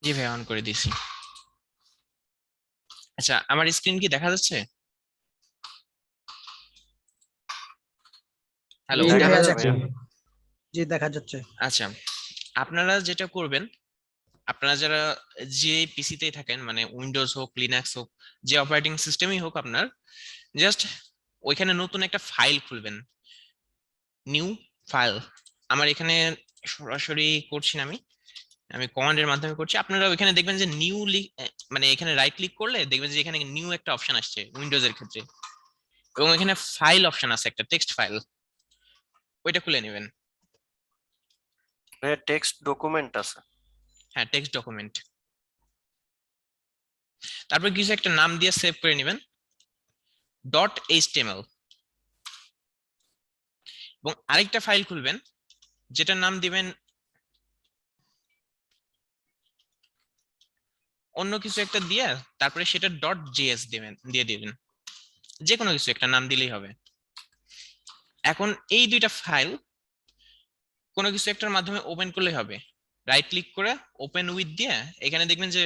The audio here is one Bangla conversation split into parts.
জি ভাই, অন করে দিছি। আচ্ছা, আমার স্ক্রিন কি দেখা যাচ্ছে? হ্যালো। জি দেখা ভাইয়া যাচ্ছে দেখা ভাইয়া। জি দেখা যাচ্ছে। আচ্ছা, আপনারা যেটা করবেন, আপনারা যারা যে পিসিতেই থাকেন, মানে উইন্ডোজ হোক, লিনাক্স হোক, যে অপারেটিং সিস্টেমই হোক আপনার, জাস্ট ওইখানে নতুন একটা ফাইল খুলবেন। New file. আমার এখানে সরাসরি করছি না, আমি আমি কমান্ডের মাধ্যমে করছি। আপনারা ওইখানে দেখবেন যে নিউ, মানে এখানে রাইট ক্লিক করলে দেখবেন যে এখানে নিউ একটা অপশন আসছে উইন্ডোজের ক্ষেত্রে, এবং এখানে ফাইল অপশন আছে, একটা টেক্সট ফাইল, ওইটা খুলে নেবেন। ভাইয়া টেক্সট ডকুমেন্ট আছে। হ্যাঁ, টেক্সট ডকুমেন্ট। তারপর কিছু একটা নাম দিয়ে সেভ করে নেবেন, ডট এইচটিএমএল। এবং আরেকটা ফাইল খুলবেন, যেটার নাম দিবেন অন্য কিছু একটা দিয়ে, তারপরে সেটা ডট জেএস দিবেন, যে কোনো কিছু একটা নাম দিলেই হবে। এখন এই দুইটা ফাইল কোনো কিছু একটার মাধ্যমে ওপেন করলেই হবে। রাইট ক্লিক করে ওপেন উইথ দিয়ে এখানে দেখবেন যে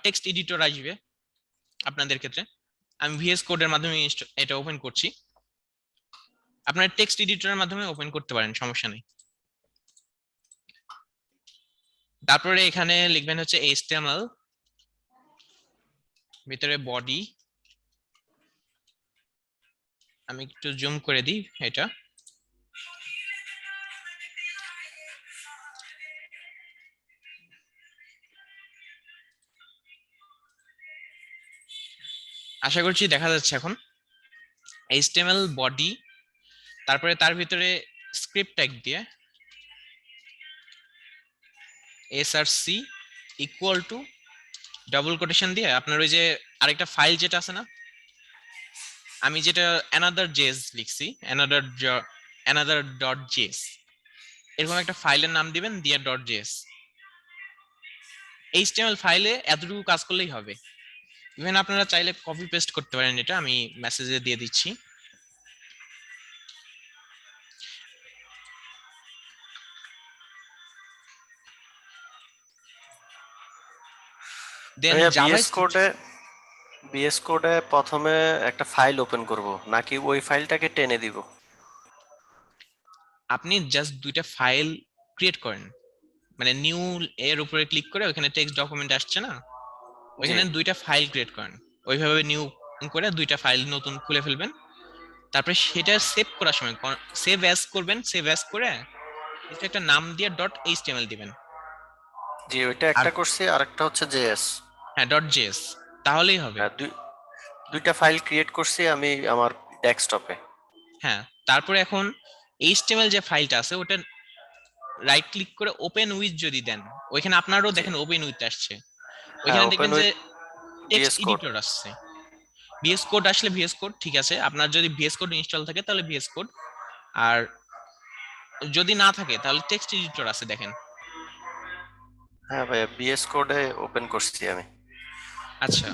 টেক্সট এডিটর আসবে আপনাদের ক্ষেত্রে। আমি ভিএস কোডের মাধ্যমে এটা ওপেন করছি। আপনার টেক্সট এডিটরের মাধ্যমে ওপেন করতে পারেন, সমস্যা নেই। তারপরে এখানে লিখবেন হচ্ছে এইচটিএমএল, ভিতরে বডি। আমি একটু জুম করে দিই এটা। আশা করছি দেখা যাচ্ছে এখন। এইচটিএমএল বডি, তারপরে তার ভিতরে স্ক্রিপ্ট ট্যাগ দিয়ে SRC equal to double quotation দিয়ে আপনার ওই যে আরেকটা ফাইল যেটা আছে না, আমি যেটা অ্যানাদার জেস লিখছি, অ্যানাদার ডট জেস, এরকম একটা ফাইলের নাম দিবেন, দিয়ে ডট জেস। এইচটিএমএল ফাইলে এতটুকু কাজ করলেই হবে। ইভেন আপনারা চাইলে কপি পেস্ট করতে পারেন, এটা আমি মেসেজে দিয়ে দিচ্ছি। দেন ভাইয়া জাভা বিএস কোডে প্রথমে একটা ফাইল ওপেন করব নাকি ওই ফাইলটাকে টেনে দিব? আপনি জাস্ট দুইটা ফাইল ক্রিয়েট করেন, মানে নিউ এর উপরে ক্লিক করে ওখানে টেক্সট ডকুমেন্ট আসছে না, জি। ওইখানে দুইটা ফাইল ক্রিয়েট করেন। ওইভাবে নিউ করে দুইটা ফাইল নতুন খুলে ফেলবেন। তারপরে সেটা সেভ করার সময় সেভ অ্যাজ করবেন, সেভ অ্যাজ করে কিছু একটা নাম দিয়ে ডট এইচটিএমএল দিবেন। জি, ওইটা আর একটা করছি, আরেকটা হচ্ছে জেএস। হ্যাঁ, ডট জেএস, তাহলেই হবে। হ্যাঁ, দুইটা ফাইল ক্রিয়েট করছি আমি আমার ডেস্কটপে। হ্যাঁ, তারপরে এখন এইচটিএমএল যে ফাইলটা আছে ওটা রাইট ক্লিক করে ওপেন উইথ যদি দেন, ওইখানে আপনারও জি। দেখেন ওপেন উইথ আসছে। হ্যাঁ, ওইখানে ওপেন দেখবেন যে with text VS code. Editor আসছে। ভিএস কোড আসলে ভিএস কোড ঠিক আছে, আপনার যদি ভিএস কোড ইনস্টল থাকে তাহলে ভিএস কোড, আর যদি না থাকে তাহলে টেক্সট এডিটর আছে দেখেন। হ্যাঁ ভাইয়া, ভিএস কোডে ওপেন করছি আমি। আচ্ছা,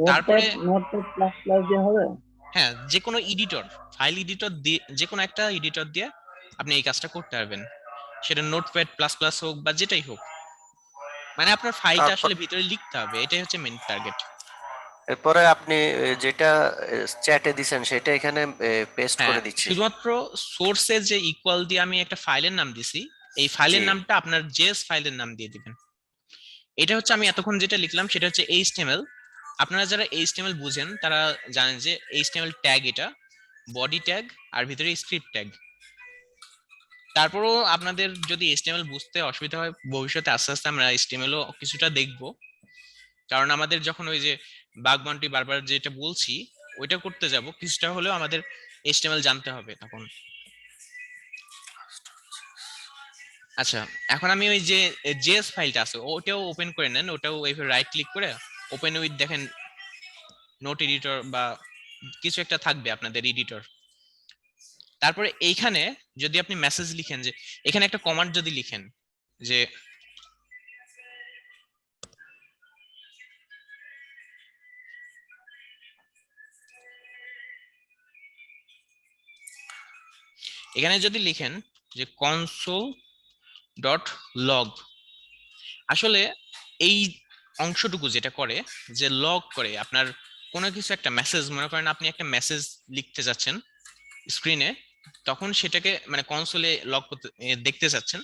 তারপরে নোটপ্যাড নোটপ্যাড প্লাস প্লাস দিয়ে হবে? হ্যাঁ, যে কোনো এডিটর, ফাইল এডিটর দিয়ে, যে কোনো একটা এডিটর দিয়ে আপনি এই কাজটা করতে পারবেন। সেটা নোটপ্যাড প্লাস প্লাস হোক বা যেটাই হোক, মানে আপনার ফাইলটা তারপর আসলে ভিতরে লিখতে হবে, এটাই হচ্ছে মেন টার্গেট। এরপরে আপনি যেটা চ্যাটে দিছেন সেটা এখানে পেস্ট হ্যাঁ, করে দিচ্ছি। শুধুমাত্র সোর্সে যে ইকুয়াল দিয়ে আমি একটা ফাইলের নাম দিছি, এই জি। ফাইলের নামটা আপনার জেএস ফাইলের নাম দিয়ে দিবেন। এটা হচ্ছে আমি আচ্ছা। এতক্ষণ যেটা লিখলাম সেটা হচ্ছে এইচটিএমএল। আপনারা যারা এইচটিএমএল বুঝেন তারা জানেন যে এইচটিএমএল ট্যাগ এটা, বডি ট্যাগ, আর ভিতরে স্ক্রিপ্ট ট্যাগ। তারপরও আপনাদের যদি এইচটিএমএল বুঝতে অসুবিধা হয়, ভবিষ্যতে আস্তে আস্তে আমরা এইচটিএমএল ও কিছুটা দেখবো। কারণ আমাদের যখন ওই যে বাগ বাউন্টি বারবার যেটা বলছি ওইটা করতে যাব, কিছুটা হলেও আমাদের এইচটিএমএল জানতে হবে তখন। আচ্ছা, এখন আমি ওই যে জেএস ফাইলটা আছে ওটাও ওপেন করে নেন, ওটাও এইভাবে রাইট ক্লিক করে ওপেন উইথ দেখেন নোট এডিটর বা কিছু একটা থাকবে আপনাদের এডিটর। তারপরে এইখানে যদি আপনি মেসেজ লিখেন, যে এখানে একটা কমান্ড যদি লিখেন যে এখানে যদি লিখেন যে কনসোল ডট লগ, আসলে এই অংশটুকু যেটা করে যে লগ করে আপনার কোনো কিছু একটা মেসেজ, মনে করেন আপনি একটা মেসেজ লিখতে যাচ্ছেন স্ক্রিনে, তখন সেটাকে মানে কনসোলে লগ করতে দেখতে চাচ্ছেন,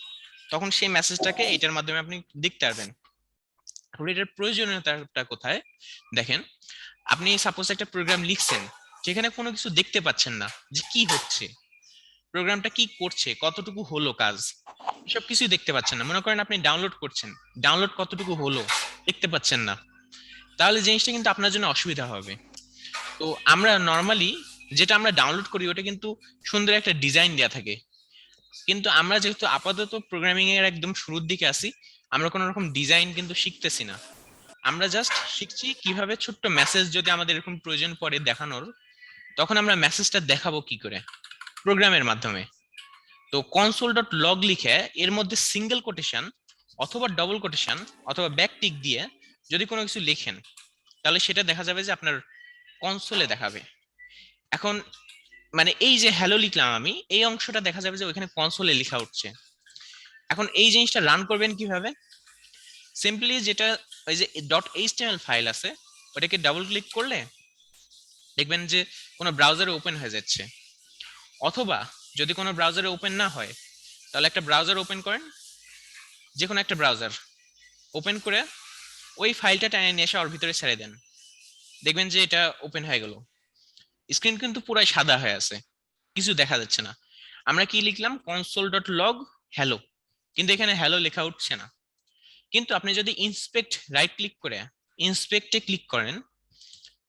তখন সেই মেসেজটাকে এটার মাধ্যমে আপনি দেখতে পারবেন। তাহলে এটার প্রয়োজনীয়তাটা কোথায় দেখেন, আপনি সাপোজ একটা প্রোগ্রাম লিখছেন যেখানে কোনো কিছু দেখতে পাচ্ছেন না যে কি হচ্ছে, প্রোগ্রামটা কি করছে, কতটুকু হলো কাজ, এসব কিছুই দেখতে পাচ্ছেন না। মনে করেন আপনি ডাউনলোড করছেন, ডাউনলোড কতটুকু হলো দেখতে পাচ্ছেন না, তাহলে জিনিসটা কিন্তু আপনার জন্য অসুবিধা হবে। তো আমরা নর্মালি যেটা আমরা ডাউনলোড করি ওটা কিন্তু সুন্দর একটা ডিজাইন দেওয়া থাকে, কিন্তু আমরা যেহেতু আপাতত প্রোগ্রামিং এর একদম শুরুর দিকে আছি, আমরা কোনো রকম ডিজাইন কিন্তু শিখতেছি না। আমরা জাস্ট শিখছি কিভাবে ছোট্ট মেসেজ যদি আমাদের এরকম প্রয়োজন পড়ে দেখানোর, তখন আমরা মেসেজটা দেখাবো কি করে, প্রোগ্রামের মাধ্যমে। তো কনসোল ডট লগ লিখে এর মধ্যে সিঙ্গেল কোটেশন অথবা ডবল কোটেশন অথবা ব্যাকটিক দিয়ে যদি কোনো কিছু লেখেন, তাহলে সেটা দেখা যাবে যে আপনার কনসোলে দেখাবে। এখন মানে এই যে হ্যালো লিখলাম আমি, এই অংশটা দেখা যাবে যে ওইখানে কনসোলে লেখা উঠছে। এখন এই জিনিসটা রান করবেন কিভাবে, সিম্পলি যেটা ওই যে ডট এইচটিএমএল ফাইল আছে ওটাকে ডাবল ক্লিক করলে দেখবেন যে কোনো ব্রাউজারে ওপেন হয়ে যাচ্ছে, অথবা যদি কোনো ব্রাউজারে ওপেন না হয় তাহলে একটা ব্রাউজার ওপেন করেন, যে কোনো একটা ব্রাউজার ওপেন করে ওই ফাইলটা টেনে নিয়ে এসে ওর ভিতরে ছেড়ে দেন, দেখবেন যে এটা ওপেন হয়ে গেল। স্ক্রিন কিন্তু পুরাই সাদা হয়ে আছে, কিছু দেখা যাচ্ছে না। আমরা কি লিখলাম, কনসোল ডট লগ হ্যালো, কিন্তু এখানে হ্যালো লেখা উঠছে না। কিন্তু আপনি যদি ইন্সপেক্ট রাইট ক্লিক করে ইন্সপেক্টে ক্লিক করেন,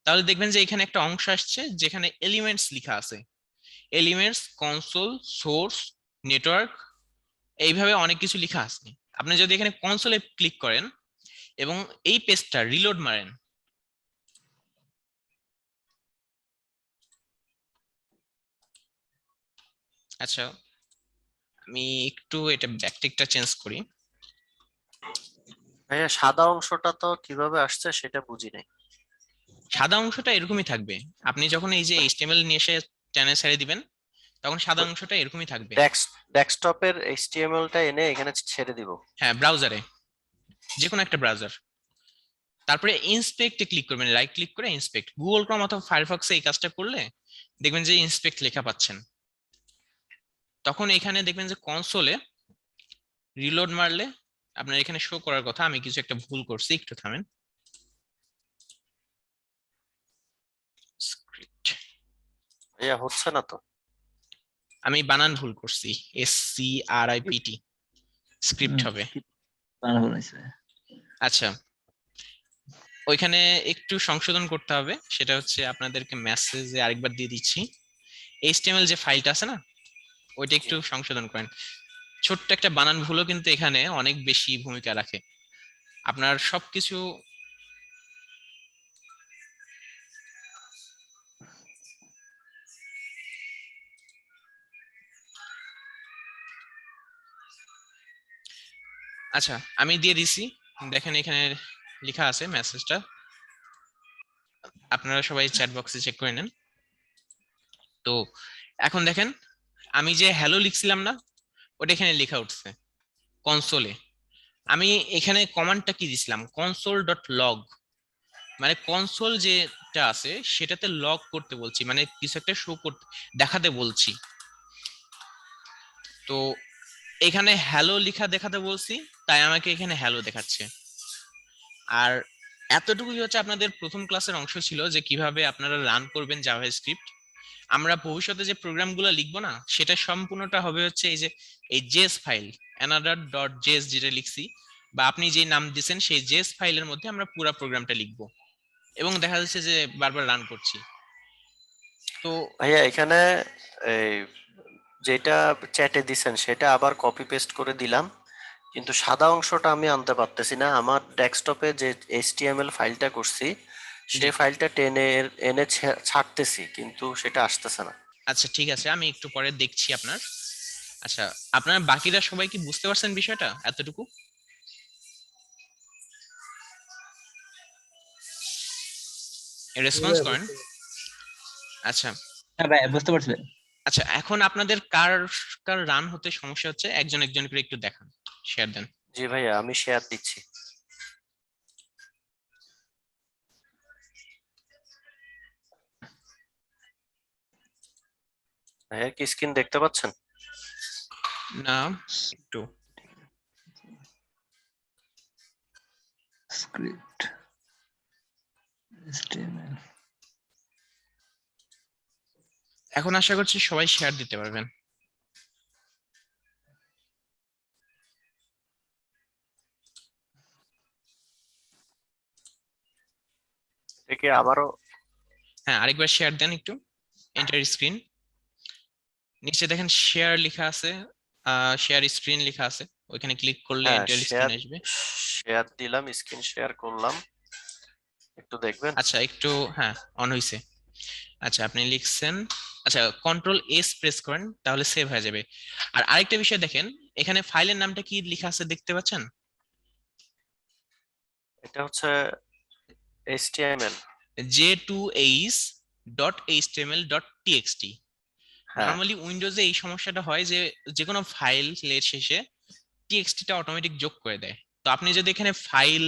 তাহলে দেখবেন যে এখানে একটা অংশ আসছে যেখানে এলিমেন্টস লেখা আছে, এলিমেন্টস, কনসোল, সোর্স, নেটওয়ার্ক, এইভাবে অনেক কিছু লেখা আছে। আপনি যদি এখানে কনসোলে ক্লিক করেন এবং এই পেজটা রিলোড মারেন, আচ্ছা আমি একটু এটা ব্যাকটিকটা চেঞ্জ করি। ভাইয়া সাদা অংশটা তো কিভাবে আসছে সেটা বুঝি নাই। সাদা অংশটা এরকমই থাকবে, আপনি যখন এই যে এইচটিএমএল নিয়ে এসে টেনে ছেড়ে দিবেন তখন সাদা অংশটা এরকমই থাকবে। ডেস্কটপের এইচটিএমএল টা এনে এখানে ছেড়ে দিব। হ্যাঁ, ব্রাউজারে, যে কোনো একটা ব্রাউজার, তারপরে ইন্সপেক্টে ক্লিক করবেন, রাইট ক্লিক করে ইন্সপেক্ট, গুগল ক্রোম অথবা ফায়ারফক্সে এই কাজটা করলে দেখবেন যে ইন্সপেক্ট লেখা পাচ্ছেন। তখন এখানে দেখবেন যে কনসোলে রিলোড মারলে আপনার এখানে শো করার কথা, আমি কিছু একটা ভুল করছি, একটু থামেন। স্ক্রিপ্ট, ভাইয়া হচ্ছে না তো। আমি বানান ভুল করছি, SCRIPT, স্ক্রিপ্ট হবে। বাংলা বানাইছে। আচ্ছা, ওইখানে একটু সংশোধন করতে হবে, সেটা হচ্ছে আপনাদেরকে মেসেজে আরেকবার দিয়ে দিচ্ছি, HTML যে ফাইলটা আছে না ওইটা একটু সংশোধন করেন। ছোট্ট একটা বানান ভুলও কিন্তু এখানে অনেক বেশি ভূমিকা রাখে। আপনার সবকিছু আচ্ছা আমি দিয়ে দিছি, দেখেন এখানে লেখা আছে মেসেজটা, আপনারা সবাই চ্যাট বক্সে চেক করে নেন। তো এখন দেখেন আমি যে হ্যালো লিখছিলাম না, ওটা এখানে লেখা উঠছে কনসোলে। আমি এখানে কমান্ডটা কি দিছিলাম, কনসোল ডট লগ, মানে কনসোল যেটা আছে সেটাতে লগ করতে বলছি, মানে কিছু একটা শো করতে দেখাতে বলছি। তো এখানে হ্যালো লেখা দেখাতে বলছি, তাই আমাকে এখানে হ্যালো দেখাচ্ছে। আর এতটুকুই হচ্ছে আপনাদের প্রথম ক্লাসের অংশ ছিল, যে কিভাবে আপনারা রান করবেন জাভাস্ক্রিপ্ট। আমরা ভবিষ্যতে যে প্রোগ্রামগুলো লিখবো না, সেটা সম্পূর্ণটা হবে হচ্ছে এই যে এই JS file, another dot JS যেটা লিখছি, বা আপনি যে নাম দিয়েছেন সেই জেএস ফাইলের মধ্যে আমরা পুরো প্রোগ্রামটা লিখবো, এবং দেখা যাচ্ছে যে বারবার রান করছি। তো ভাইয়া এখানে এই যেটা চ্যাটে দিছেন সেটা আবার কপি পেস্ট করে দিলাম, কিন্তু সাদা অংশটা আমি আনতে পারতেছি না। আমার ডেস্কটপে যে এইচটিএমএল ফাইলটা করছি জি, সেই ফাইলটা টেনে এনে ছাড়তেছি, কিন্তু সেটা আসতেছে না। আচ্ছা ঠিক আছে, আমি একটু পরে দেখছি আপনার। আচ্ছা, আপনার বাকিরা সবাই কি বুঝতে পারছেন বিষয়টা এতটুকু? রেসপন্স করেন। আচ্ছা হ্যাঁ ভাই বুঝতে পারছিলেন। আচ্ছা, এখন আপনাদের কার কার রান হতে সমস্যা হচ্ছে একজন একজন করে একটু দেখান, শেয়ার দেন। জি ভাইয়া আমি শেয়ার দিচ্ছি। ভাইয়া কি স্ক্রিন দেখতে পাচ্ছেন? না, একটু স্ক্রিপ্ট HTML এখন আশা করছি সবাই শেয়ার দিতে পারবেন। দেখি আবারও। হ্যাঁ, আরেকবার শেয়ার দেন একটু, এন্টার স্ক্রিন। নিচে দেখেন শেয়ার লেখা আছে, শেয়ার স্ক্রিন লেখা আছে, ওইখানে ক্লিক করলে হ্যাঁ, এন্টার শেয়ার স্ক্রিন আসবে। শেয়ার দিলাম, স্ক্রিন শেয়ার করলাম, একটু দেখবেন। আচ্ছা একটু, হ্যাঁ অন হইছে। আচ্ছা আপনি লিখছেন, আচ্ছা কন্ট্রোল এস প্রেস করেন তাহলে সেভ হয়ে যাবে। আর আরেকটা বিষয় দেখেন, এখানে ফাইলের নামটা কি লেখা আছে দেখতে পাচ্ছেন? এটা হচ্ছে HTML। j2h.html.txt। হ্যাঁ, নর্মালি উইন্ডোজে এই সমস্যাটা হয় যে যে কোনো ফাইলের শেষে টিএক্সটিটা অটোমেটিক যোগ করে দেয়। তো আপনি যদি এখানে ফাইল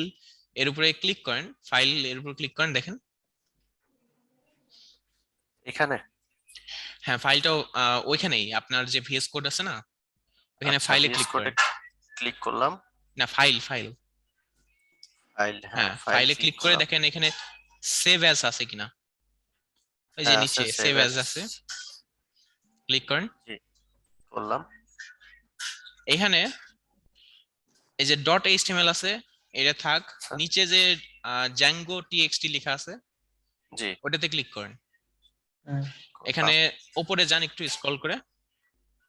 এর উপরে ক্লিক করেন, ফাইল এর উপর ক্লিক করেন, দেখেন এখানে। হ্যাঁ ফাইলটাও ওইখানেই আপনার যে ভিএস কোড আছে না, ওইখানে আচ্ছা, ফাইলে ভিএস ক্লিক কোডে করেন। ক্লিক করলাম। না, ফাইল ফাইল, ফাইল, হ্যাঁ হ্যাঁ ফাইল ফাইলে ক্লিক ক্লিক করে করলাম। দেখেন এখানে সেভ অ্যাজ আছে কিনা, ওই যে হ্যাঁ, আছে নিচে সেভ সেভ অ্যাজ। অ্যাজ আছে, ক্লিক করেন। জি, করলাম। এখানে এই যে ডট এইচটিএমএল আছে, এটা থাক। আচ্ছা, নিচে যে জ্যাঙ্গো টিএক্সটি লেখা আছে, জি, ওটাতে ক্লিক করেন। করলাম। এখানে উপরে যান একটু স্ক্রল করে,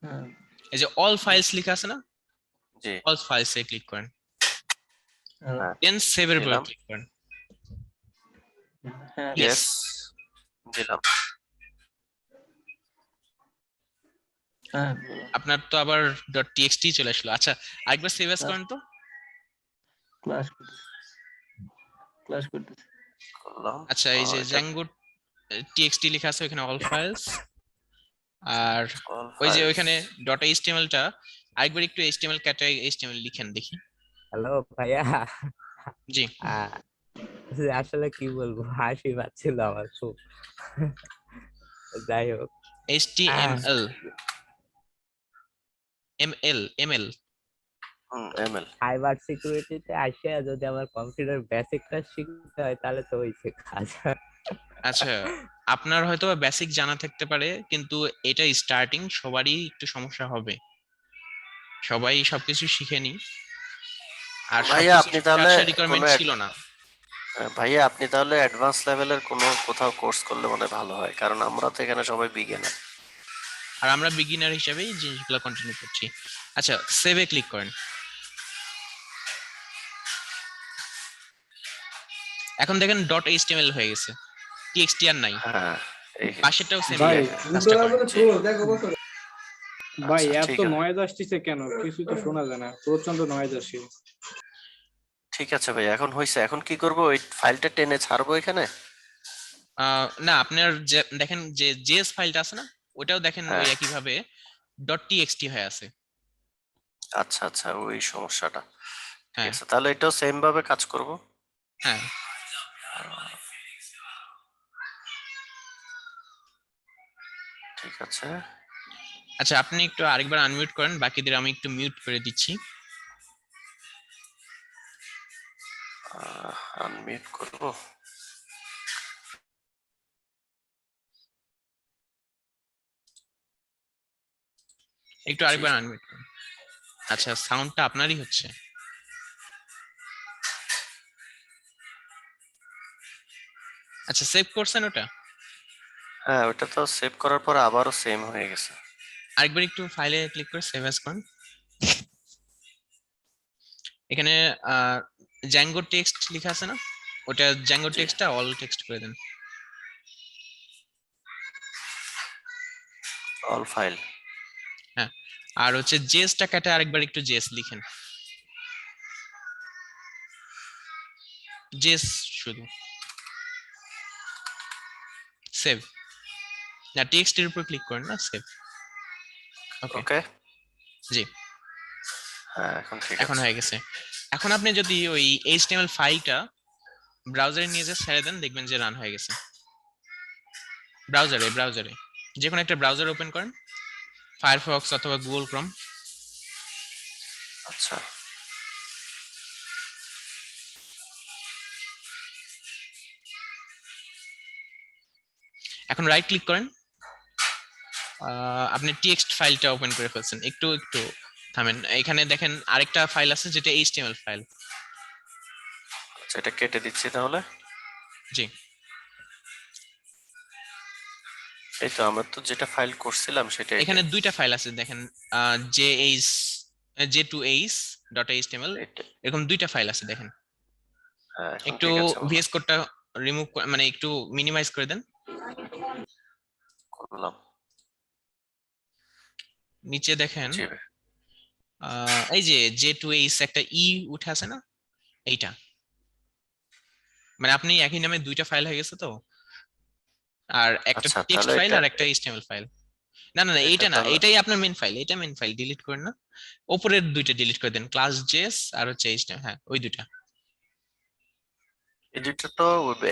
হ্যাঁ, এই যে অল ফাইলস লেখা আছে না, জি, অল ফাইলস এ ক্লিক করেন, হ্যাঁ দেন সেভ এর উপরে দিলাম। ক্লিক করেন। হ্যাঁ, ইয়েস, ইয়েস দিলাম। হ্যাঁ, আপনার তো আবার ডট টিএক্সটি চলে আসলো। আচ্ছা আরেকবার সেভ অ্যাজ করেন তো। ক্লাস করতেছি। করলাম। আচ্ছা এই যে এটা জ্যাঙ্গো টিএক্সটি লেখা আছে ওখানে অল ফাইলস, আর all ওই যে files। ওইখানে ডট এইচটিএমএল টা আরেকবার একটু এইচটিএমএল ক্যাটাগরি এইচটিএমএল লিখেন দেখি। হ্যালো ভাইয়া। জি, আহ, আসলে কি বলবো, হাসি পাচ্ছিল আমার খুব। যাই হোক, এইচটিএমএল, এমএল। ML। সাইবার সিকিউরিটিতে আসে যদি আমার কম্পিউটার বেসিকটা শিখতে হয় তাহলে তো ওই কাজ। আচ্ছা আপনার হয়তো বেসিক জানা থাকতে পারে, কিন্তু এটা স্টার্টিং, সবারই একটু সমস্যা হবে, সবাই সবকিছু শিখেনি, আর ভাইয়া সবকিছু আপনি শিখতে তাহলে আসার রিকোয়ারমেন্ট ছিল না। ভাইয়া আপনি তাহলে অ্যাডভান্স লেভেলের কোনো কোথাও কোর্স করলে মনে হয় ভালো হয়, কারণ আমরা তো এখানে সবাই বিগিনার। আর আমরা বিগিনার হিসেবেই জিনিসগুলো কন্টিনিউ করছি। আচ্ছা সেভে ক্লিক করেন। এখন দেখেন ডট এইচটিএমএল হয়ে গেছে, টিএক্সটি আর নাই। হ্যাঁ, এই পাশেরটাও সেম ভাই কাজটা করেন। ভাই আচ্ছা, এত ঠিক আছে, নয়েজ আসতেছে কেন? কিছু তো শোনা যায় না, প্রচন্ড নয়েজ আসে। ঠিক আছে ভাই, এখন হয়েছে। এখন কি করব, ওই ফাইলটা টেনে ছাড়বো এখানে? না আপনার দেখেন যে জেএস ফাইলটা আছে না, ওটাও দেখেন ওই হ্যাঁ, একই ভাবে ডট টিএক্সটি হয়ে আছে। আচ্ছা আচ্ছা, ওই সমস্যাটা। ঠিক হ্যাঁ আছে, তাহলে এটাও সেম ভাবে কাজ করব। হ্যাঁ, ঠিক আছে, আচ্ছা আপনি একটু আরেকবার আনমিউট করেন, বাকিদের আমি একটু মিউট করে দিচ্ছি। আনমিউট করব। একটু আরেকবার আনমিউট করেন। আচ্ছা সাউন্ডটা আপনারই হচ্ছে। আচ্ছা সেভ করছেন ওটা? হ্যাঁ, ওটা তো সেভ করার পর আবারও সেম হয়ে গেছে। আরেকবার একটু ফাইলে ক্লিক করে সেভ অ্যাজ করেন। এখানে জ্যাঙ্গো টেক্সট লেখা আছে না, ওটা জ্যাঙ্গো জি, টেক্সটটা অল টেক্সট করে দেন। All file. হ্যাঁ, আর হচ্ছে জেএসটা কেটে আরেকবার একটু জেএস লিখেন, জেএস শুধু। সেভ, না টেক্সট এর উপর ক্লিক করেন না, সেভ। ওকে, ওকে, জি হ্যাঁ এখন ঠিক এখন আছে। হয়ে গেছে। এখন আপনি যদি ওই এইচটিএমএল ফাইলটা ব্রাউজারে নিয়ে যে ছেড়ে দেন, দেখবেন যে রান হয়ে গেছে। ব্রাউজারে যে কোনো একটা ব্রাউজার ওপেন করেন, ফায়ারফক্স অথবা গুগল ক্রোম। আচ্ছা, এখন রাইট ক্লিক করেন, আপনি টেক্সট ফাইলটা ওপেন করে ফেলছেন, একটু একটু থামেন। এখানে দেখেন আরেকটা ফাইল আছে যেটা এইচটিএমএল ফাইল। আচ্ছা, এটা কেটে দিচ্ছি তাহলে। জি, এই তো আমরা তো যেটা ফাইল করছিলাম সেটা এখানে দুইটা ফাইল আছে দেখেন, জেএইচ j2h ডট এইচটিএমএল, এটা। এরকম দুইটা ফাইল আছে দেখেন। হ্যাঁ, এখন একটু ঠিক আছে, বলো। ভিএস কোডটা রিমুভ, মানে একটু মিনিমাইজ করে দেন। করলাম। নিচে দেখেন জি ভাই। এই যে j2h একটা ই উঠে আছে না, এইটা মানে আপনি একই নামে দুইটা ফাইল হয়ে গেছে তো, আর একটা আচ্ছা, টেক্সট তাহলে ফাইল এটা আর একটা এইচটিএমএল ফাইল। না না না, এটা এইটা না, তাহলে এটাই আপনার মেন ফাইল, এটা মেন ফাইল, ডিলিট করেন না। উপরের দুইটা ডিলিট করে দেন, ক্লাস জেএস আর হচ্ছে এইচটিএমএল, হ্যাঁ ওই দুইটা। এডিটটা তো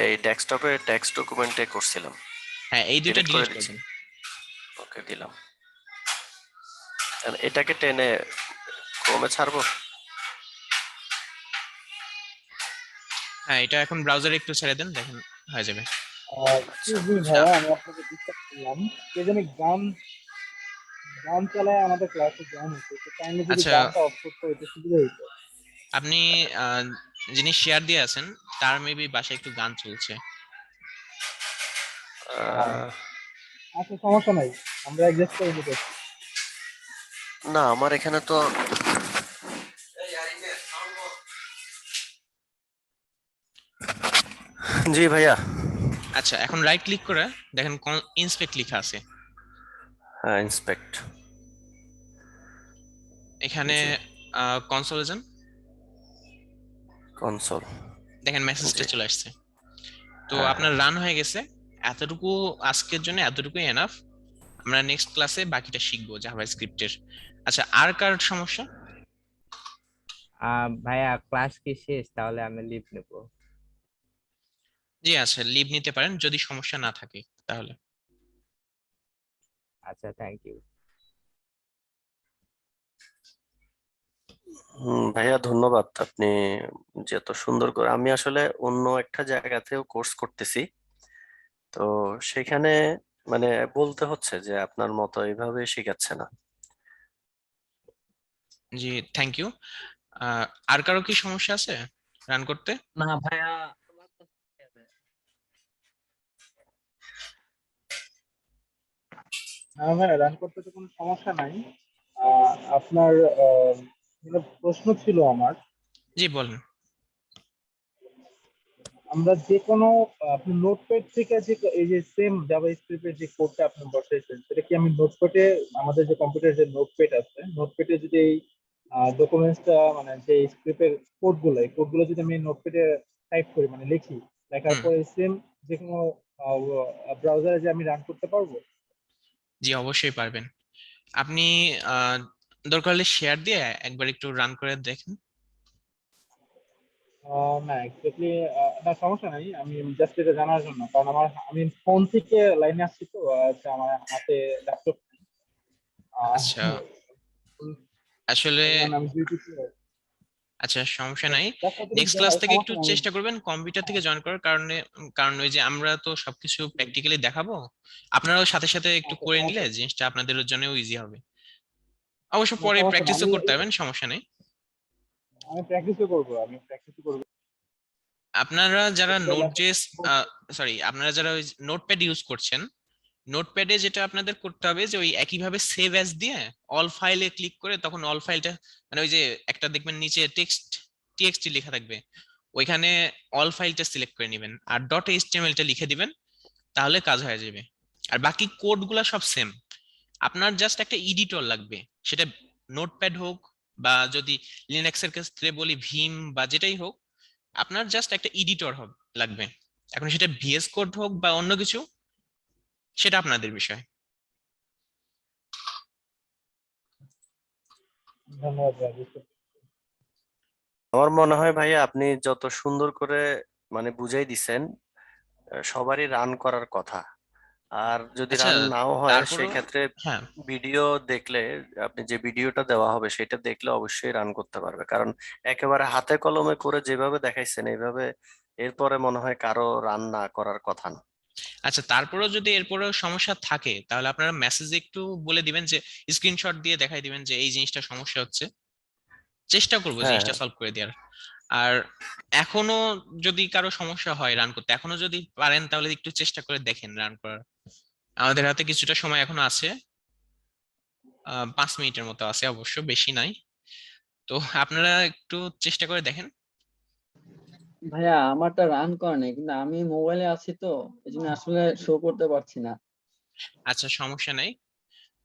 এই ডেস্কটপে টেক্সট ডকুমেন্টে করছিলাম। হ্যাঁ এই দুইটা ডিলিট করে ডিলিট করে দিচ্ছি। দেন। ওকে, দিলাম। আর এটাকে টেনে ক্রোমে ছাড়বো। হ্যাঁ এটা এখন ব্রাউজারে একটু ছেড়ে দেন, দেখেন হয়ে যাবে। আচ্ছা, এক্সকিউজ মি ভাইয়া, আমি আপনাকে ডিস্টার্ব করলাম। কে জানি গান গান চালায় আমাদের ক্লাসে জয়েন হচ্ছে, তো কাইন্ডলি যদি আচ্ছা, গানটা অফ করতে হইতো সুবিধা হইতো। আপনি যিনি শেয়ার দিয়ে আছেন তার মেবি বাসায় একটু গান চলছে। আহ, আচ্ছা, সমস্যা নাই, আমরা অ্যাডজাস্ট করে নিতে। না, আমার এখানে তো জি ভাইয়া। আচ্ছা এখন রাইট ক্লিক করে দেখেন ইন্সপেক্ট লেখা আছে হ্যাঁ, ইন্সপেক্ট। এখানে। জি, কনসোলে যান, কনসোল। দেখেন মেসেজটা জি। চলে আসছে। তো হ্যাঁ, আপনার রান হয়ে গেছে, এতটুকু আজকের জন্য এতটুকুই এনাফ। আমরা নেক্সট ক্লাসে বাকিটা শিখবো জাভাস্ক্রিপ্টের। আচ্ছা আর কার সমস্যা? ভাইয়া ক্লাস কি শেষ? তাহলে আমি লিভ নেবো। জি আচ্ছা, লিভ নিতে পারেন যদি সমস্যা না থাকে তাহলে। আচ্ছা, থ্যাংক ইউ। ভাইয়া ধন্যবাদ। আপনি যে এত সুন্দর করে, আমি আসলে অন্য একটা জায়গাতেও কোর্স করতেছি, তো সেখানে মানে বলতে হচ্ছে যে আপনার মতো এইভাবে শেখাচ্ছে না। জি থ্যাংক ইউ। আর কারো কি সমস্যা আছে রান করতে? না ভাইয়া, আমার তো হয়ে যাবে। হ্যাঁ ভাইয়া, রান করতে তো কোনো সমস্যা নাই। আপনার যেটা প্রশ্ন ছিল আমার, জি বলেন। আমরা যে কোনো আপনি নোটপ্যাড থেকে যে এই যে সেম জাভাস্ক্রিপ্টের যে কোডটা আপনি বসাইছেন, সেটা কি আমি নোটপ্যাডে, আমাদের যে কম্পিউটার যে নোটপ্যাড আছে, নোটপ্যাডে যদি এই ডকুমেন্টসটা মানে যে স্ক্রিপ্টের কোডগুলো, এই কোডগুলো যদি আমি নোটপ্যাডে টাইপ করি, মানে লিখি, লেখার হুম, পরে সেম যে কোনো ব্রাউজারে যে আমি রান করতে পারবো? জি অবশ্যই পারবেন। আপনি আহ, দরকার হলে শেয়ার দিয়ে একবার একটু রান করে দেখেন। না এক্স্যাক্টলি, না সমস্যা নাই, আমি জাস্ট এটা জানার জন্য, কারণ আমি ফোন থেকে লাইনে আসছি তো, আমার হাতে ল্যাপটপ। আচ্ছা আসলে, এই কারণে আমি ডিউটিতে। আচ্ছা সমস্যা নাই। জাস্ট এতটুকু নেক্সট ক্লাস জানার, থেকে একটু সমস্যা নাই। চেষ্টা করবেন কম্পিউটার থেকে জয়েন করার কারণে, কারণ ওই যে আমরা তো সবকিছু প্র্যাকটিক্যালি দেখাবো, আপনারাও সাথে সাথে একটু আচ্ছা, করে নিলে সমস্যা জিনিসটা আপনাদের জন্যও ইজি হবে। অবশ্য না, পরে সমস্যা না, প্র্যাকটিসও করতে পারবেন, সমস্যা নেই। আমি প্র্যাকটিসও করবো, আপনারা যারা একটা নোট ল্যাপটপ। জেস, সরি আপনারা যারা ওই নোটপ্যাড ইউজ করছেন, নোটপ্যাডে যেটা আপনাদের করতে হবে যে ওই একইভাবে সেভ অ্যাজ দিয়ে অল ফাইলে ক্লিক করে তখন অল ফাইলটা, মানে ওই যে একটা দেখবেন নিচে টিএক্সটি লেখা থাকবে, ওইখানে অল ফাইলটা সিলেক্ট করে নেবেন আর ডট এইচটিএমএল টা লিখে দিবেন, তাহলে কাজ হয়ে যাবে। আর বাকি কোড গুলা সব সেম। আপনার জাস্ট একটা এডিটর লাগবে, সেটা নোটপ্যাড হোক বা যদি লিনাক্স এর ক্ষেত্রে বলি ভিম বা যেটাই হোক, আপনার জাস্ট একটা এডিটর লাগবে। এখন সেটা ভিএস কোড হোক বা অন্য কিছু, সেটা আপনাদের বিষয়। ধন্যবাদ ভাই, বুঝতে আমার মনে হয় ভাইয়া আপনি যত সুন্দর করে মানে বুঝাই দিছেন, সবারই রান করার কথা। আর যদি আচ্ছা, রান নাও হয় তারপরও সেই ক্ষেত্রে হ্যাঁ ভিডিও দেখলে, আপনি যে ভিডিওটা দেওয়া হবে সেটা দেখলে অবশ্যই রান করতে পারবে, কারণ একেবারে হাতে কলমে করে যেভাবে দেখাইছেন এইভাবে এরপরে মনে হয় কারো রান না করার কথা না। আচ্ছা, তারপরেও যদি এরপরেও সমস্যা থাকে তাহলে আপনারা মেসেজে একটু বলে দিবেন, যে স্ক্রিনশট দিয়ে দেখাই দিবেন যে এই জিনিসটা সমস্যা হচ্ছে, চেষ্টা করবো হ্যাঁ জিনিসটা সলভ করে দেওয়ার। আর এখনো যদি কারো সমস্যা হয় রান করতে, এখনো যদি পারেন তাহলে একটু চেষ্টা করে দেখেন রান করার। আমাদের হাতে কিছুটা সময় এখনো আছে, 5 মিনিটের মতো আছে, অবশ্য বেশি নাই। তো আপনারা একটু চেষ্টা করে দেখেন। ভাইয়া আমারটা রান করে নাই, কিন্তু আমি মোবাইলে আছি তো এই জন্য আসলে শো করতে পারছি না। আচ্ছা, সমস্যা নাই,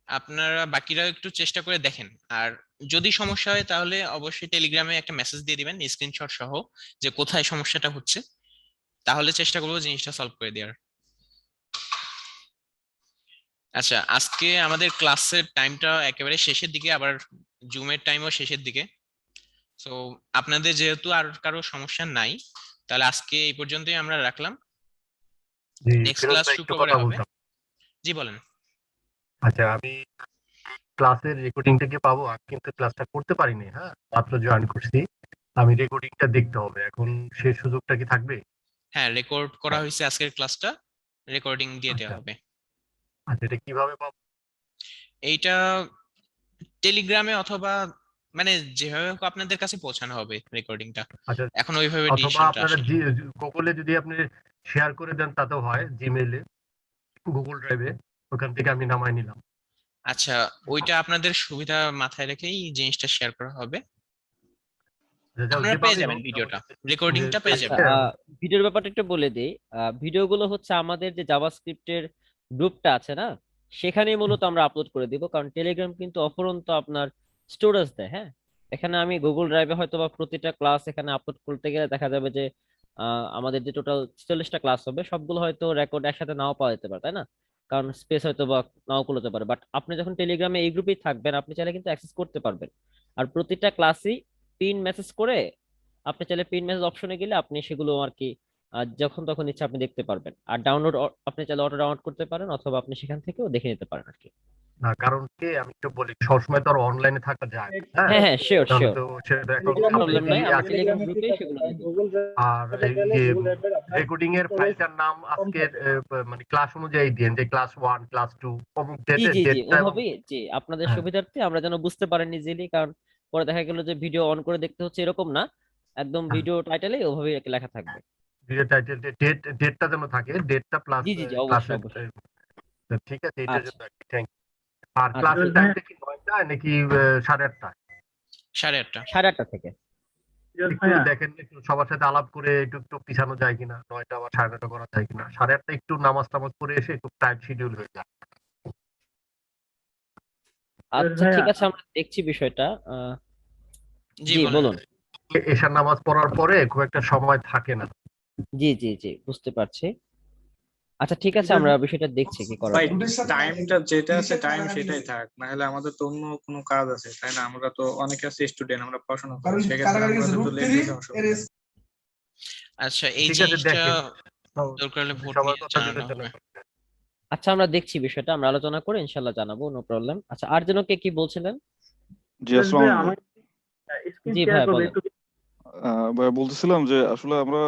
আপনারা বাকিরা একটু চেষ্টা করে দেখেন। আর যদি সমস্যা হয় তাহলে অবশ্যই টেলিগ্রামে একটা মেসেজ দিয়ে দিবেন স্ক্রিনশট সহ, যে কোথায় সমস্যাটা হচ্ছে, তাহলে চেষ্টা করবো জিনিসটা সলভ করে দেওয়ার। আচ্ছা, আজকে আমাদের ক্লাসের টাইমটা একেবারে শেষের দিকে, আবার জুমের টাইমও শেষের দিকে। তো আপনাদের যেহেতু আর কারো সমস্যা নাই, তাহলে আজকে এই পর্যন্তই আমরা রাখলাম। জি নেক্সট ফিরোজ ক্লাস ভাই, একটু শুক্রবারে কথা হবে। বলতাম। জি বলেন। আচ্ছা, আমি ক্লাসের রেকর্ডিংটা কি পাবো? আমি কিন্তু ক্লাসটা করতে পারিনি, হ্যাঁ, মাত্র জয়েন করছি। আমি রেকর্ডিংটা দেখতে হবে, এখন সেই সুযোগটা কি থাকবে? হ্যাঁ, রেকর্ড করা হয়েছে আজকের ক্লাসটা, রেকর্ডিং দিয়ে দেওয়া আচ্ছা হবে। আচ্ছা, এটা কিভাবে পাবো? এইটা টেলিগ্রামে অথবা মানে যেভাবে হোক আপনাদের কাছে পৌঁছানো হবে রেকর্ডিংটা। আচ্ছা, এখন ওইভাবে অথবা ডিসিশনটা আপনারা আসেনি। গুগলে যদি আপনি শেয়ার করে দেন তাতেও হয়, জিমেইলে, গুগল ড্রাইভে, ওখান থেকে আমি নামাই নিলাম। আচ্ছা, ওইটা আপনাদের সুবিধা মাথায় রেখেই জিনিসটা শেয়ার করা হবে। আপনারা পেয়ে যেভাবেই যাবেন হোক ভিডিওটা, আমাদের রেকর্ডিংটা পেয়ে আচ্ছা, যাবেন। ভিডিওর ব্যাপারটা একটু বলে দিই। ভিডিওগুলো হচ্ছে আমাদের যে জাভাস্ক্রিপ্টের গ্রুপটা আছে না, সেখানেই মূলত আমরা আপলোড করে দিব, কারণ টেলিগ্রাম কিন্তু অফুরন্ত আপনার স্টোরেজ দেয়। হ্যাঁ, এখানে আমি গুগল ড্রাইভে হয়তো বা প্রতিটা ক্লাস এখানে আপলোড করতে গেলে দেখা যাবে যে আমাদের যে টোটাল 46টা ক্লাস হবে সবগুলো হয়তো রেকর্ড একসাথে নাও পাওয়া যেতে পারে, তাই না? কারণ স্পেস হয়তো বা নাও কুলাতে পারে। বাট আপনি যখন টেলিগ্রামে এই গ্রুপেই থাকবেন, আপনি চাইলে কিন্তু অ্যাক্সেস করতে পারবেন। আর প্রতিটা ক্লাসই পিন মেসেজ করে, আপনি চাইলে পিন মেসেজ অপশনে গেলে আপনি সেগুলো আর কি যখন তখন ইচ্ছা আপনি দেখতে পারবেন। আর ডাউনলোড আপনি চাইলে অটো ডাউনলোড করতে পারেন, অথবা আপনি সেখান থেকেও দেখে নিতে পারেন আর কি। না, কারণ কি আমি একটু বলি, সবসময় তো আর অনলাইনে থাকা যায় না, হ্যাঁ, হ্যাঁ হ্যাঁ, শিওর তাহলে শিওর, তো সেটা এখন কোনো আপনি প্রবলেম কি নাই, আমরা টেলিগ্রাম টেলিগ্রামে গ্রুপে ঠিক আছে, সেগুলো দিয়ে দিব। গুগল আর ড্রাইভে এই গেলে যে গুগল ড্রাইভের আপনার রেকর্ডিং এর স্টোরেজ ফাইলটার নাম কম আজকের থাকে। মানে ক্লাস অনুযায়ী দিন, যে ক্লাস 1, ক্লাস 2, অমুক জি ডেটে, জি জি, ডেটটা এবং ওভাবেই, জি আপনাদের হ্যাঁ, সুবিধার্থে আমরা যেন বুঝতে পারেন ইজিলি, কারণ পরে দেখা গেল যে ভিডিও অন করে দেখতে হচ্ছে এরকম না, একদম হ্যাঁ, ভিডিও টাইটেলে ওভাবেই আর কি লেখা থাকবে। ভিডিও টাইটেল, ডেটটা যেন থাকে, ডেটটা প্লাস জি জি জি, অবশ্যই ক্লাসের। অবশ্যই। ঠিক আছে, এটার আচ্ছা জন্য থ্যাংক ইউ। আর আচ্ছা, ক্লাসের ঠিক আছে। টাইমটা কি 9টায় নাকি 8:30টায়? 8:30। 8:30 থেকে। একটু দেখেন, একটু সবার সাথে আলাপ করে একটু একটু পিছানো যায় কিনা, 9টা বা 9:30 করা যায় কিনা। 8:30 একটু নামাজ টামাজ পড়ে এসে একটু টাইট শিডিউল হয়ে যায়। আচ্ছা ঠিক আছে, আমরা দেখছি বিষয়টা। জি জি বলেন। বলুন। এশার নামাজ পড়ার পরে খুব একটা সময় থাকে না। জি জি জি, বুঝতে পারছি। আচ্ছা ঠিক আছে, আমরা বিষয়টা দেখছি কি করা ভাই যায়। টাইমটা যেটা আছে টাইম সেটাই থাক, না হলে আমাদের তো অন্য কোনো কাজ আছে, তাই না? আমরা তো অনেকে আছে স্টুডেন্ট, আমরা পড়াশোনা করি, সেক্ষেত্রে আমরা তো লেট হয়ে যাওয়ার সমস্যা নেই। আচ্ছা, এই ঠিক আছে, জিনিসটা দেখেন দরকার হলে ভোট সবার নিয়ে কথা জানানো বিবেচনা হবে। করে। আচ্ছা আমরা দেখছি বিষয়টা, আমরা আলোচনা করে ইনশাল্লাহ জানাবো, নো প্রবলেম। আচ্ছা, আর যেন কে কি বলছিলেন? জি, আসসালামু আলাইকুম। জি ভাইয়া বলেন। ভাইয়া বলতেছিলাম যে আসলে আমরা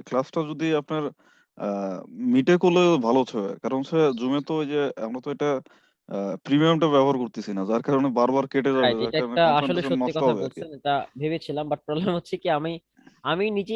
ক্লাসটা যদি আপনার মিটে করলে ভালো হচ্ছে, কারণ হচ্ছে জুমে তো ওই যে আমরা তো এটা প্রিমিয়ামটা ব্যবহার করতেছি না, যার কারণে বারবার কেটে যাবে, রাইট, যার এটা কারণে একটা আসলে কনসেন্ট্রেশন সত্যি নষ্ট কথা হবে আর কি। বলছেন, এটা ভেবেছিলাম, বাট প্রবলেম হচ্ছে কি আমি আমি নিজে